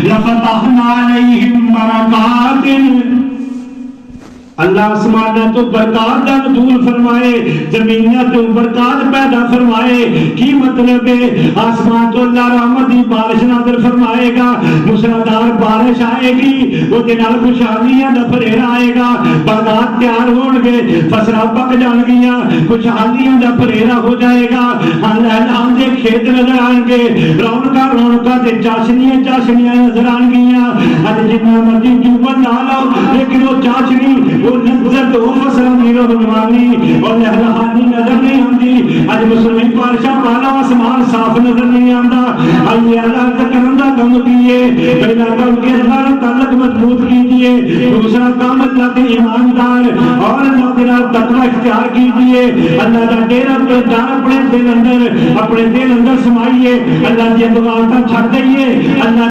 लफ़तहना अलैहिम बरकातिन, अल्लाह आसमाना तो बरकत दा नज़ूल फरमाए, जमीना तो बरकत पैदा फरमाए। की मतलब है? आसमान तो अल्लाह रहमत दी बारिश नाज़िल फरमाएगा, मूसलाधार बारिश आएगी, उसदे नाल खुशहालियां दा फरेरा आएगा, बागात तैयार होणगे, फसलां पक जाणगियां, खुशहालियां दा फरेरा हो जाएगा, हलाल दे खेत नजर आएंगे, रौनकां ते चाशनियां नजर आएंगियां। अज जिन्ना मर्जी जुबन ला लो, लेकिन वो चाशनी वो लज्जत वो फसल की रोहनवानी और लहलहानी नजर नहीं आती। आज मुसलमान बादशाह वाला आसमान साफ नजर नहीं आता। अल्लाह करने का काम कीजिए, पहला काम के अल्लाह का ताल्लुक मजबूत कीजिए, दूसरा काम अल्लाह के ईमानदार और अल्लाह के नाम तकवा इख्तियार कीजिए। अल्लाह का डेरा पे डर अपने दिल अंदर समाइए, अल्लाह की दुआ का छड़ दइए। अल्लाह